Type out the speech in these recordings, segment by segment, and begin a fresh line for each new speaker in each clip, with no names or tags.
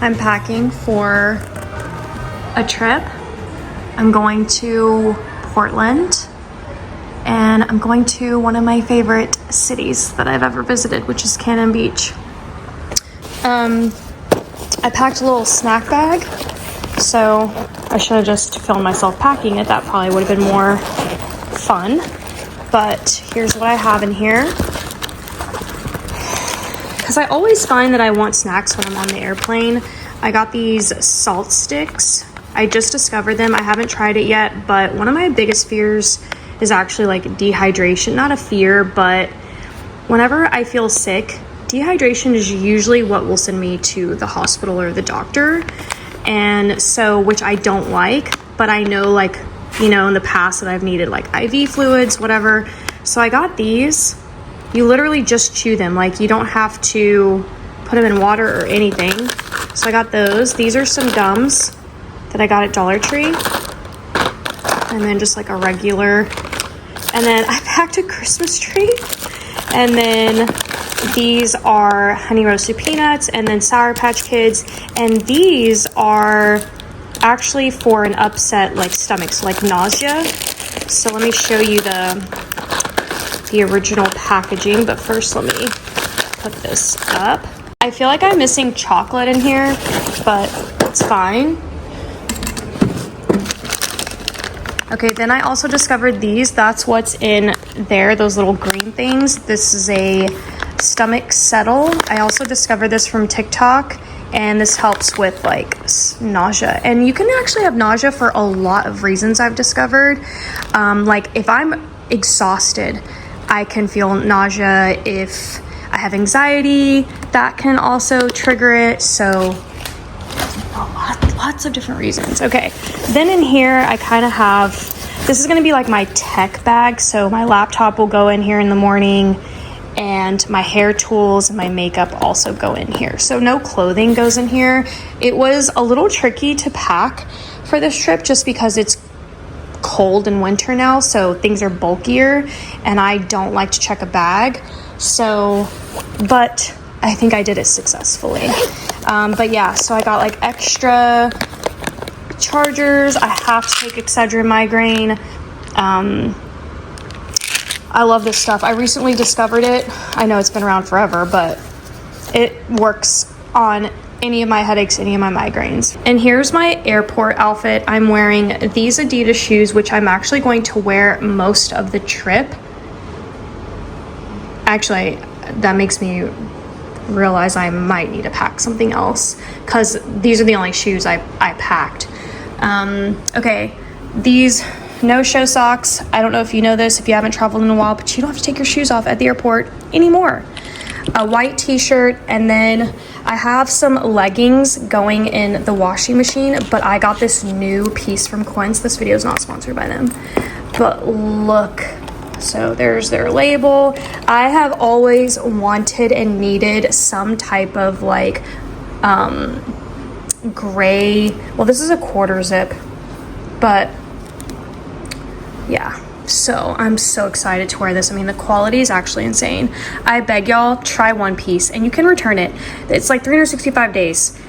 I'm packing for a trip. I'm going to Portland, and I'm going to one of my favorite cities that I've ever visited, which is Cannon Beach. I packed a little snack bag, so I should have just filmed myself packing it. That probably would have been more fun. But here's what I have in here. Because I always find that I want snacks when I'm on the airplane. I got these salt sticks. I just discovered them. I haven't tried it yet, but one of my biggest fears is actually like dehydration. Not a fear, but whenever I feel sick, dehydration is usually what will send me to the hospital or the doctor. And so, which I don't like, but I know, like, you know, in the past that I've needed like IV fluids, whatever. So I got these. You literally just chew them. Like, you don't have to put them in water or anything. So I got those. These are some gums that I got at Dollar Tree. And then just like a regular. And then I packed a Christmas tree. And then these are honey roasted peanuts, and then Sour Patch Kids. And these are actually for an upset like stomach, so like nausea. So let me show you the original packaging, but first let me put this up. I feel like I'm missing chocolate in here, but it's fine. Okay, then I also discovered these. That's what's in there, those little green things. This is a stomach settle. I also discovered this from TikTok, and this helps with like nausea. And you can actually have nausea for a lot of reasons, I've discovered. Like if I'm exhausted, I can feel nausea. If I have anxiety, that can also trigger it. So lots of different reasons. Okay, then in here I kind of have, this is going to be like my tech bag. So my laptop will go in here in the morning, and my hair tools and my makeup also go in here. So no clothing goes in here. It was a little tricky to pack for this trip just because it's cold and winter now, so things are bulkier, and I don't like to check a bag. So, but I think I did it successfully. But yeah, so I got like extra chargers. I have to take Excedrin migraine. I love this stuff. I recently discovered it. I know it's been around forever, but it works on any of my headaches, any of my migraines. And here's my airport outfit. I'm wearing these Adidas shoes, which I'm actually going to wear most of the trip. Actually, that makes me realize I might need to pack something else, because these are the only shoes I packed. Okay, these no-show socks. I don't know if you know this, if you haven't traveled in a while, but you don't have to take your shoes off at the airport anymore. A white t-shirt, and then I have some leggings going in the washing machine, but I got this new piece from Quince. This video is not sponsored by them, but look. So there's their label. I have always wanted and needed some type of like gray, well, this is a quarter zip, but yeah, so I'm so excited to wear this. I mean, the quality is actually insane. I beg y'all, try one piece and you can return it. It's like 365 days.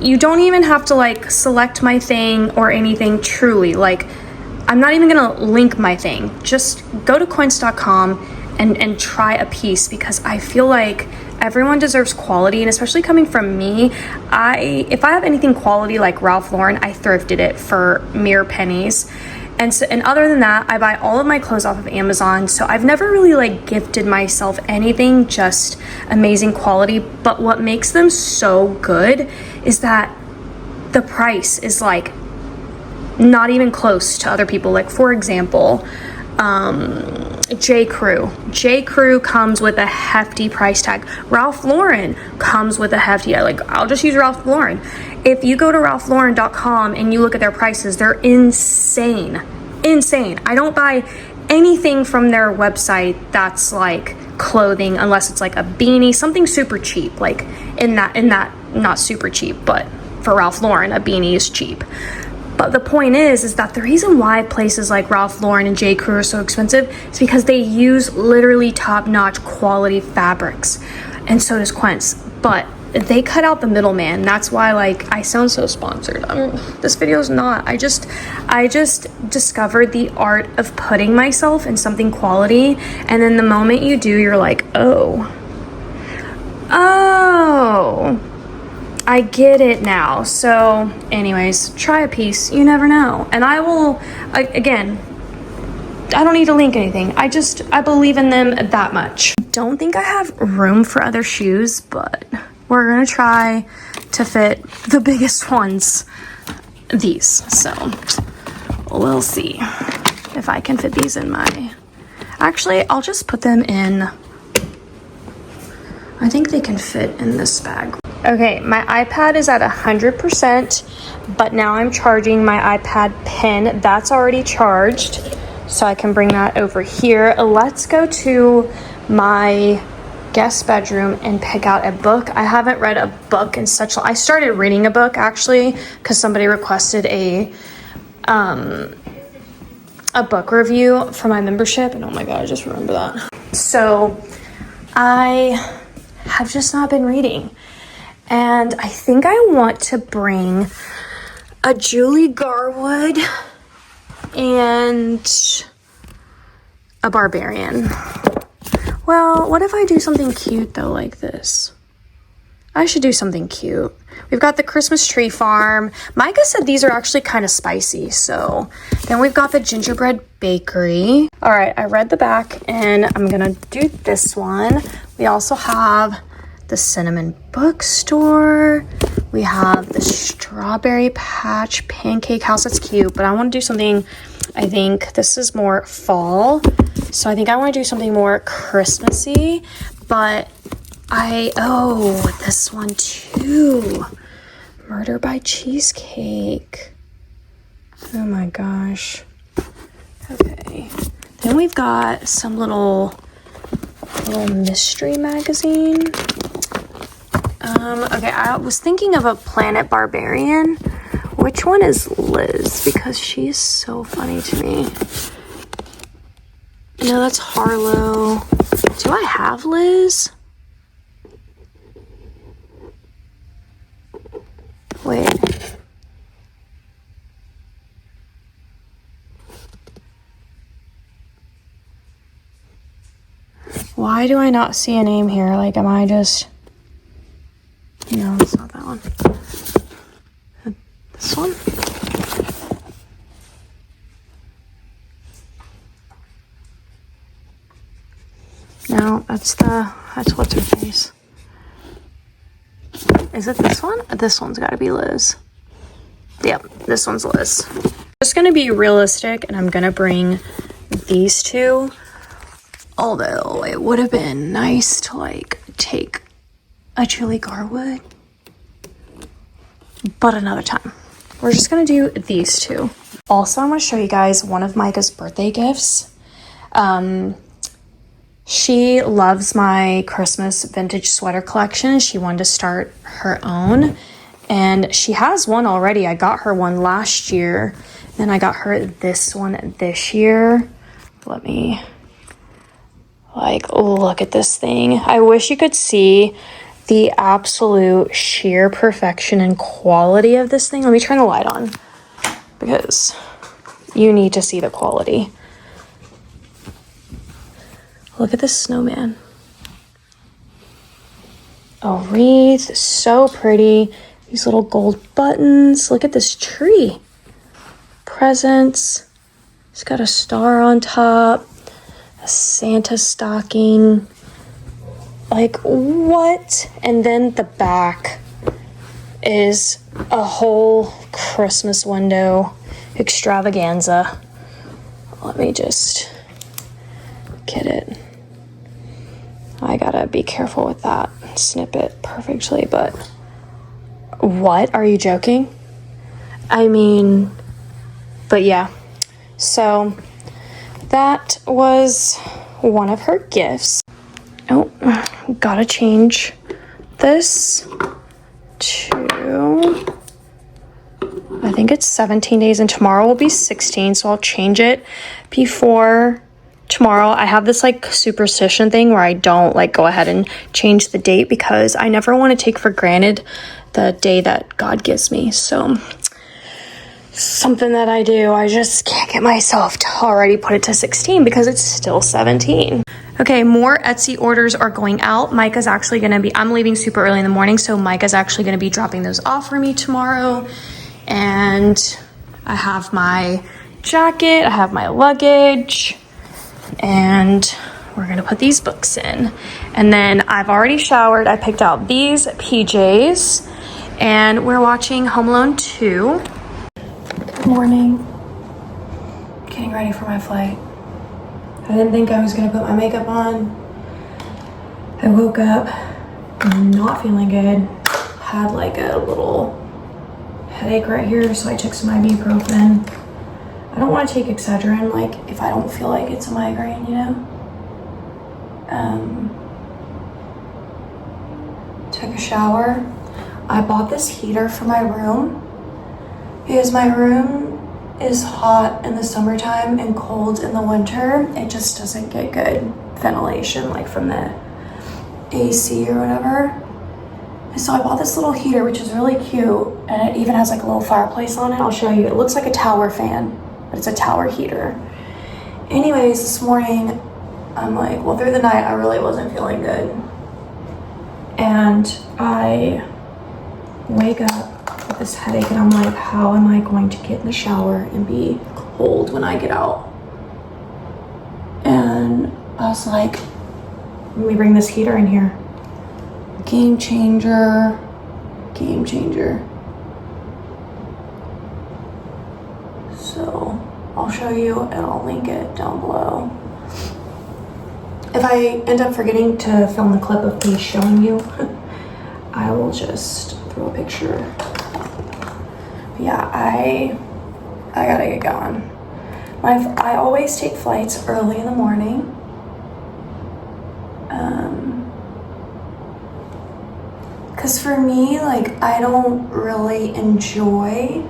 You don't even have to like select my thing or anything, truly. Like, I'm not even gonna link my thing. Just go to coins.com and try a piece, because I feel like everyone deserves quality, and especially coming from me, if I have anything quality like Ralph Lauren, I thrifted it for mere pennies. And other than that, I buy all of my clothes off of Amazon. So I've never really like gifted myself anything, just amazing quality. But what makes them so good is that the price is like not even close to other people. Like, for example, J. Crew comes with a hefty price tag. Ralph Lauren comes with a hefty, I'll just use Ralph Lauren. If you go to ralphlauren.com and you look at their prices, they're insane. I don't buy anything from their website that's like clothing unless it's like a beanie, something super cheap. Like in that, not super cheap, but for Ralph Lauren, a beanie is cheap. But the point is that the reason why places like Ralph Lauren and J. Crew are so expensive is because they use literally top-notch quality fabrics. And so does Quince. But they cut out the middleman. That's why, like, I sound so sponsored. This video is not. I just discovered the art of putting myself in something quality, and then the moment you do, you're like, oh, I get it now. So anyways, try a piece. You never know. And I will, again, I don't need to link anything. I believe in them that much. Don't think I have room for other shoes, but we're gonna try to fit the biggest ones, these. So we'll see if I can fit these in my, actually, I'll just put them in, I think they can fit in this bag. Okay, my iPad is at 100%, but now I'm charging my iPad pen. That's already charged, so I can bring that over here. Let's go to my guest bedroom and pick out a book. I haven't read a book in such I started reading a book actually because somebody requested a book review for my membership, and oh my god, I just remember that. So I have just not been reading, and I think I want to bring a Julie Garwood and a Barbarian. Well, what if I do something cute though, like this? I should do something cute. We've got the Christmas Tree Farm. Micah said these are actually kind of spicy, so. Then we've got the Gingerbread Bakery. All right, I read the back, and I'm gonna do this one. We also have the Cinnamon Bookstore. We have the Strawberry Patch Pancake House. That's cute, but I want to do something, I think this is more fall, so I think I want to do something more Christmassy, but this one too. Murder by Cheesecake. Oh my gosh. Okay. Then we've got some little mystery magazine. Okay, I was thinking of a Planet Barbarian. Which one is Liz? Because she's so funny to me. No, that's Harlow. Do I have Liz? Wait. Why do I not see a name here? Like, am I just... No, it's not that one. This one? No, that's what's her face. Is it this one? This one's gotta be Liz. Yep, this one's Liz. Just gonna be realistic, and I'm gonna bring these two. Although it would have been nice to like take a Julie Garwood, but another time. We're just gonna do these two. Also, I'm gonna show you guys one of Micah's birthday gifts. She loves my Christmas vintage sweater collection. She wanted to start her own, and she has one already. I got her one last year, and I got her this one this year. Let me, like, look at this thing. I wish you could see the absolute sheer perfection and quality of this thing. Let me turn the light on because you need to see the quality. Look at this snowman. A wreath, so pretty. These little gold buttons. Look at this tree. Presents. It's got a star on top. A Santa stocking. Like, what? And then the back is a whole Christmas window extravaganza. Let me just get it. I gotta be careful with that. Snip it perfectly, but what? Are you joking? I mean, but yeah. So that was one of her gifts. Oh, gotta change this to, I think it's 17 days, and tomorrow will be 16, so I'll change it before tomorrow. I have this like superstition thing where I don't like go ahead and change the date because I never want to take for granted the day that God gives me. So something that I do, I just can't get myself to already put it to 16 because it's still 17. Okay, more Etsy orders are going out. Micah's actually gonna be, I'm leaving super early in the morning, so Micah's actually gonna be dropping those off for me tomorrow. And I have my jacket, I have my luggage, and we're gonna put these books in. And then I've already showered. I picked out these PJs, and we're watching Home Alone 2. Good morning. Getting ready for my flight. I didn't think I was gonna put my makeup on. I woke up not feeling good. Had like a little headache right here, so I took some ibuprofen. I don't want to take Excedrin, like if I don't feel like it's a migraine, you know? Took a shower. I bought this heater for my room because my room is hot in the summertime and cold in the winter. It just doesn't get good ventilation like from the AC or whatever. And so I bought this little heater, which is really cute, and it even has like a little fireplace on it. I'll show you. It looks like a tower fan, but it's a tower heater. Anyways, this morning I'm like, well, through the night I really wasn't feeling good, and I wake up with this headache and I'm like, how am I going to get in the shower and be cold when I get out? And I was like, let me bring this heater in here. Game changer, game changer. So I'll show you and I'll link it down below. If I end up forgetting to film the clip of me showing you, I will just throw a picture. Yeah, I gotta get going. I always take flights early in the morning. Cause for me, like, I don't really enjoy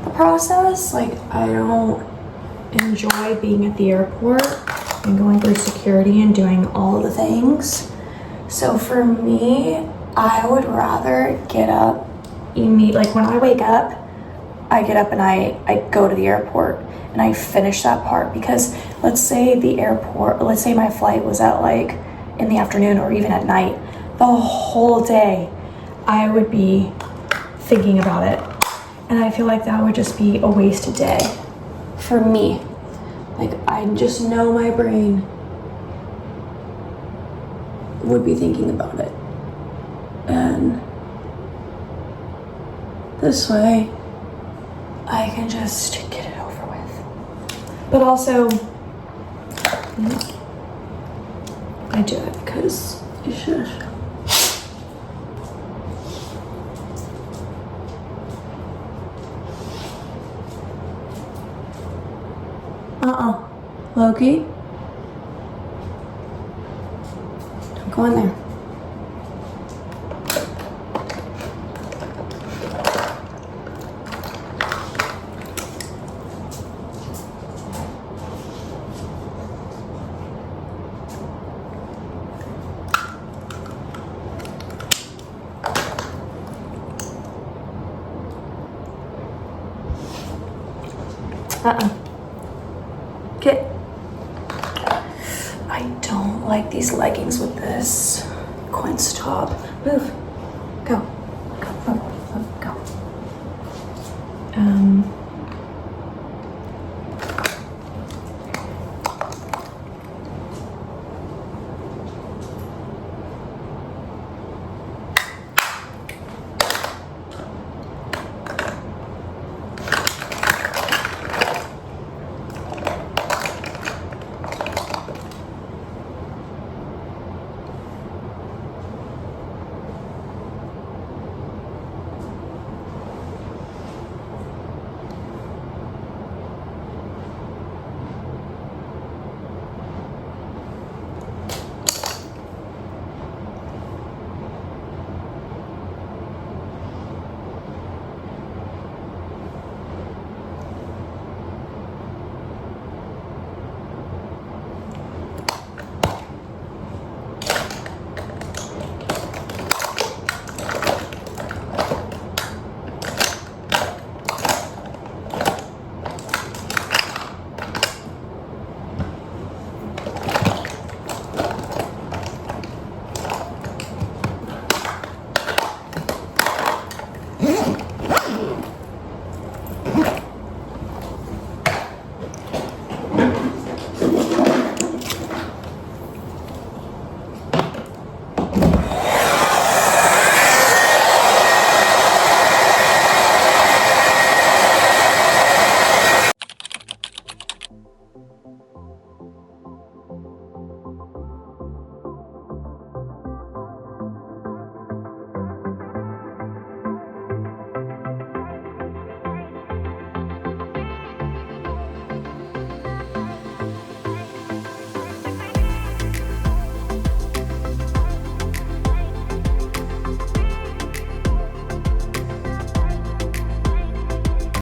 the process. Like, I don't enjoy being at the airport and going through security and doing all the things. So for me, I would rather get up, like when I wake up, I get up and I go to the airport and I finish that part. Because let's say let's say my flight was at like in the afternoon or even at night, the whole day I would be thinking about it. And I feel like that would just be a wasted day for me. Like, I just know my brain would be thinking about it. And this way, I can just get it over with. But also, I do it because you should. Loki, don't go in there. Get. I don't like these leggings with this quince top. Move. Go.